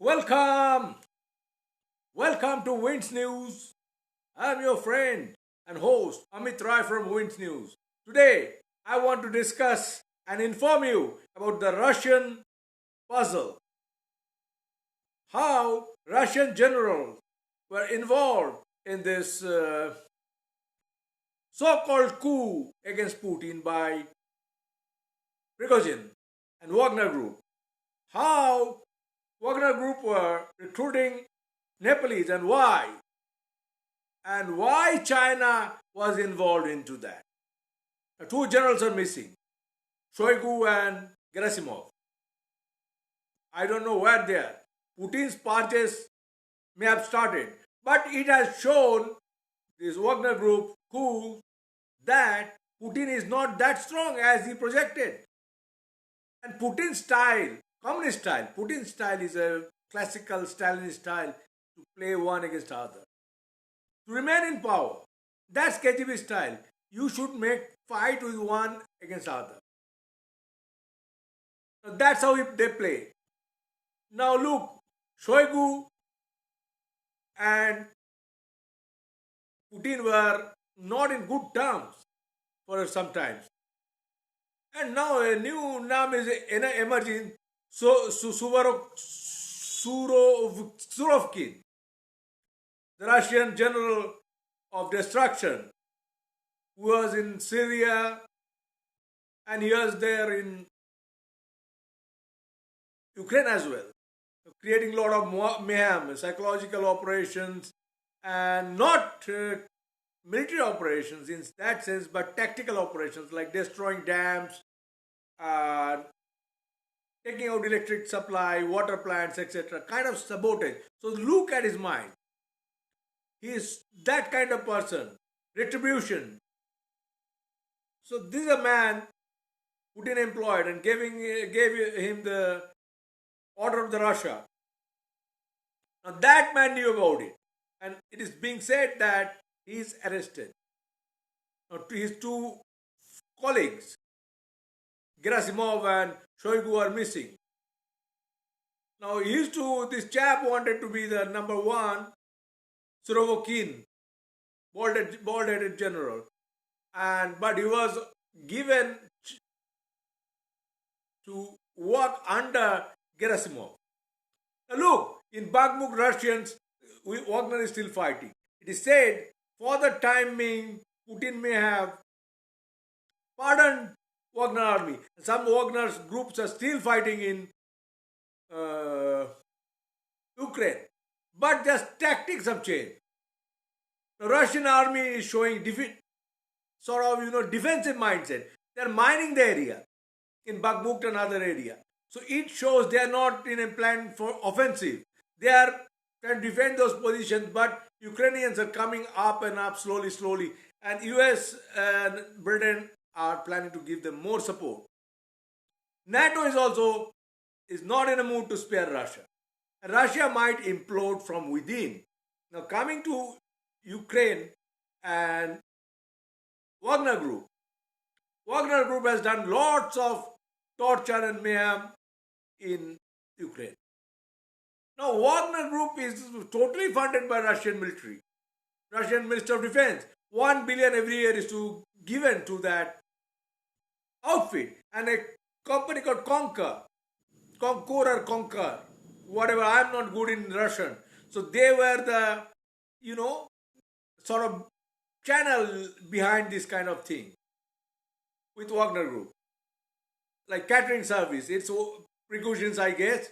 Welcome! Welcome to Winds News. I'm your friend and host Amit Rai from Winds News. Today, I want to discuss and inform you about the Russian puzzle. How Russian generals were involved in this so called coup against Putin by Prigozhin and Wagner Group. How Wagner Group were recruiting Nepalese and why China was involved into that. The two generals are missing, Shoigu and Gerasimov. I don't know where they are. Putin's purchase may have started, but it has shown this Wagner Group coup that Putin is not that strong as he projected. And Putin's style, communist style, Putin's style is a classical Stalinist style to play one against the other. To remain in power, that's KGB style. You should make fight with one against the other. Now that's how they play. Now look, Shoigu and Putin were not in good terms for some time. And now a new name is emerging, Surovkin, the Russian general of destruction, who was in Syria and he was there in Ukraine as well, creating a lot of mayhem, psychological operations, and not military operations in that sense, but tactical operations like destroying dams, uh, taking out electric supply, water plants, etc. Kind of sabotage. So look at his mind. He is that kind of person. Retribution. So this is a man Putin employed and gave him the order of the Russia. Now that man knew about it. And it is being said that he is arrested. Now his two colleagues, Gerasimov and Shoigu, are missing. Now this chap wanted to be the number one, Surovokin, bald-headed general, but he was given to work under Gerasimov. Now look, in Bakhmut, Wagner is still fighting. It is said for the time being, Putin may have pardoned Wagner army. Some Wagner groups are still fighting in Ukraine. But just tactics have changed. The Russian army is showing defensive mindset. They are mining the area in Bakhmut and other area. So it shows they are not in a plan for offensive. They are trying to defend those positions, but Ukrainians are coming up and up slowly. And US and Britain are planning to give them more support. NATO is not in a mood to spare Russia. And Russia might implode from within. Now coming to Ukraine and Wagner Group. Wagner Group has done lots of torture and mayhem in Ukraine. Now Wagner Group is totally funded by Russian military. Russian Minister of Defense. 1 billion every year is given to that outfit. And a company called Conquer, whatever, I'm not good in Russian. So they were the, sort of channel behind this kind of thing with Wagner Group. Like catering service, it's Prigozhin's, I guess.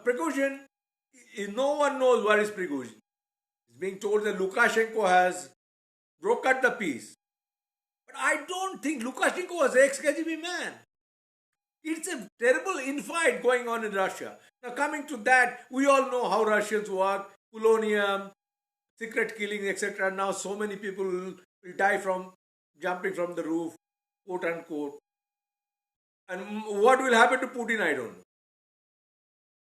Prigozhin, no one knows where is Prigozhin. It's being told that Lukashenko has brokered the peace. But I don't think Lukashenko was an ex-KGB man. It's a terrible infight going on in Russia. Now coming to that, we all know how Russians work, polonium, secret killing, etc. Now so many people will die from jumping from the roof, quote unquote. And what will happen to Putin, I don't know.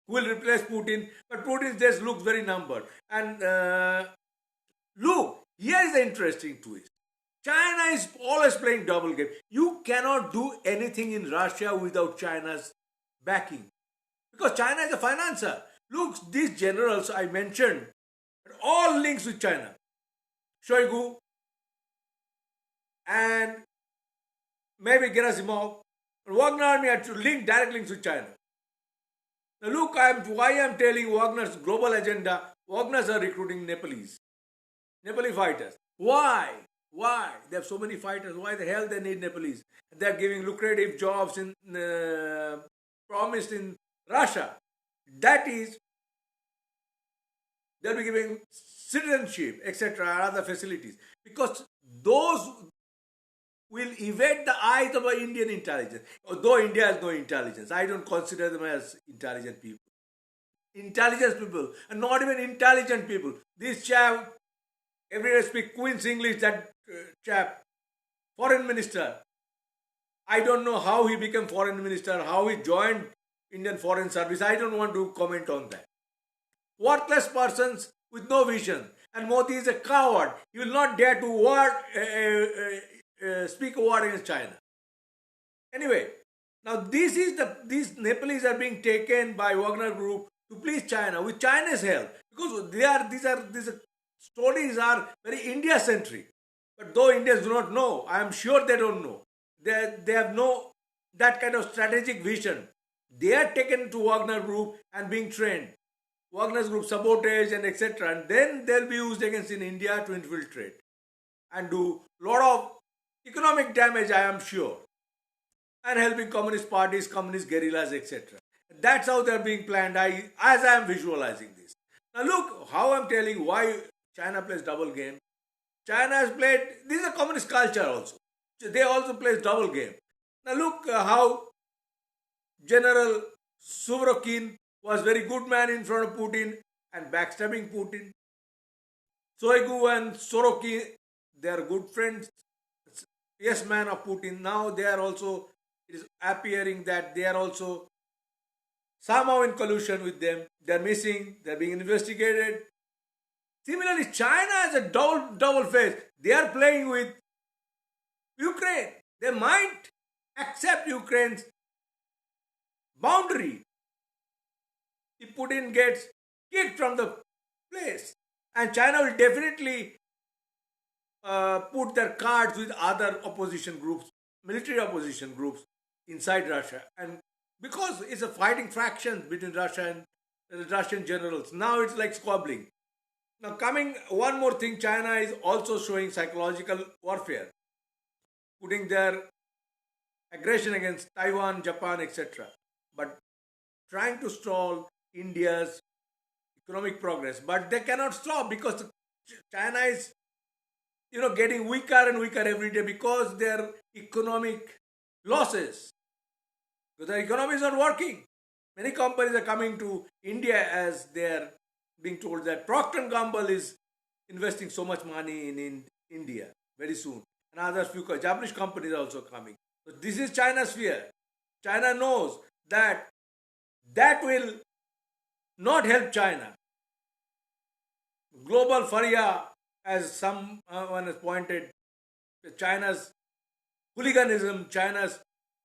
Who will replace Putin? But Putin just looks very numbered. And look, here is the interesting twist. China is always playing double game. You cannot do anything in Russia without China's backing. because China is a financer. Look, these generals I mentioned, all links with China. Shoigu and maybe Gerasimov, Wagner Army had to link direct links with China. Now look, why I'm telling Wagner's global agenda. Wagner's are recruiting Nepali fighters. Why? Why? They have so many fighters. Why the hell they need Nepalese? They're giving lucrative jobs in promised in Russia. That is, they'll be giving citizenship, etc., other facilities. Because those will evade the eyes of our Indian intelligence. Though India has no intelligence, I don't consider them as intelligent people. Intelligent people, and not even intelligent people. This chap, every day speak Queen's English, that chap, foreign minister. I don't know how he became foreign minister, how he joined Indian Foreign Service. I don't want to comment on that. Worthless persons with no vision. And Modi is a coward. He will not dare to speak a word against China. Anyway, now these Nepalese are being taken by Wagner Group to please China with China's help, because these stories are very India centric. But though Indians do not know, I am sure they don't know. They have no that kind of strategic vision. They are taken to Wagner Group and being trained. Wagner Group sabotage and etc. And then they'll be used against in India to infiltrate and do lot of economic damage, I am sure, and helping communist parties, communist guerrillas, etc. That's how they're being planned. As I am visualizing this. Now look how I'm telling why China plays double game. China has played. This is a communist culture also. They also play double game. Now look how General Surovikin was very good man in front of Putin and backstabbing Putin. Shoigu and Sorokin, they are good friends. Yes, man of Putin. Now they are also, it is appearing that they are also somehow in collusion with them. They are missing. They are being investigated. Similarly, China has a double face. They are playing with Ukraine. They might accept Ukraine's boundary if Putin gets kicked from the place. And China will definitely put their cards with other opposition groups, military opposition groups inside Russia. And because it's a fighting faction between Russia and the Russian generals, now it's like squabbling. Now coming, one more thing, China is also showing psychological warfare, putting their aggression against Taiwan, Japan, etc. But trying to stall India's economic progress. But they cannot stop because China is, getting weaker and weaker every day because their economic losses. Because their economy is not working. Many companies are coming to India as they are being told that Procter & Gamble is investing so much money in India very soon. And other few Japanese companies are also coming. So this is China's fear. China knows that will not help China. Global Faria, as someone has pointed, China's hooliganism, China's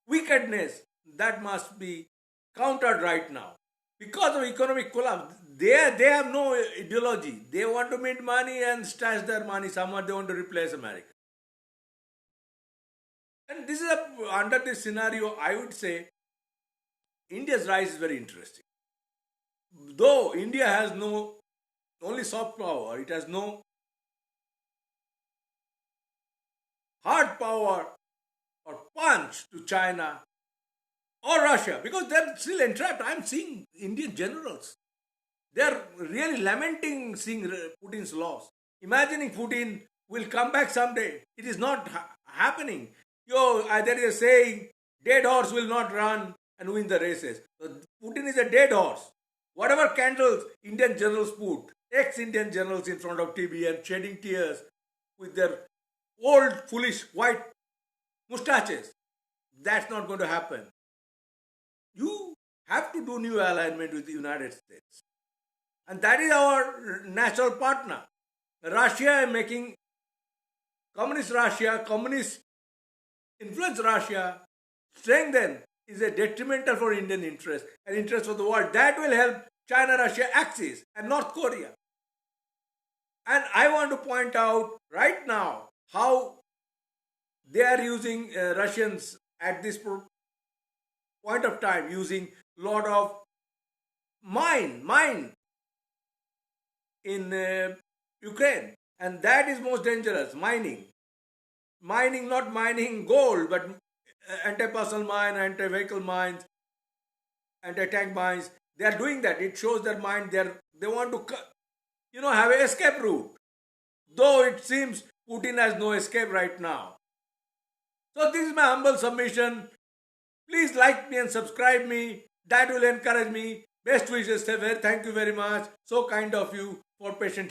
wickedness, that must be countered right now. Because of economic collapse, they have no ideology. They want to make money and stash their money somewhere. They want to replace America. And this is under this scenario, I would say India's rise is very interesting. Though India has no only soft power, it has no hard power or punch to China or Russia, because they're still entrapped. I'm seeing Indian generals. They're really lamenting seeing Putin's loss. Imagining Putin will come back someday. It is not happening. There is a saying, dead horse will not run and win the races. So Putin is a dead horse. Whatever candles Indian generals put, ex-Indian generals in front of TV and shedding tears with their old foolish white mustaches, that's not going to happen. You have to do new alignment with the United States. And that is our natural partner. Russia making communist influence Russia, strengthen is a detrimental for Indian interest and interest of the world. That will help China-Russia axis and North Korea. And I want to point out right now how they are using Russians at this point of time, using lot of mine in Ukraine, and that is most dangerous. Mining, not mining gold, but anti-personnel mine, anti-vehicle mines, anti-tank mines. They are doing that. It shows their mind. They want to, have an escape route. Though it seems Putin has no escape right now. So this is my humble submission. Please like me and subscribe me. That will encourage me. Best wishes, Sever. Thank you very much. So kind of you for patient.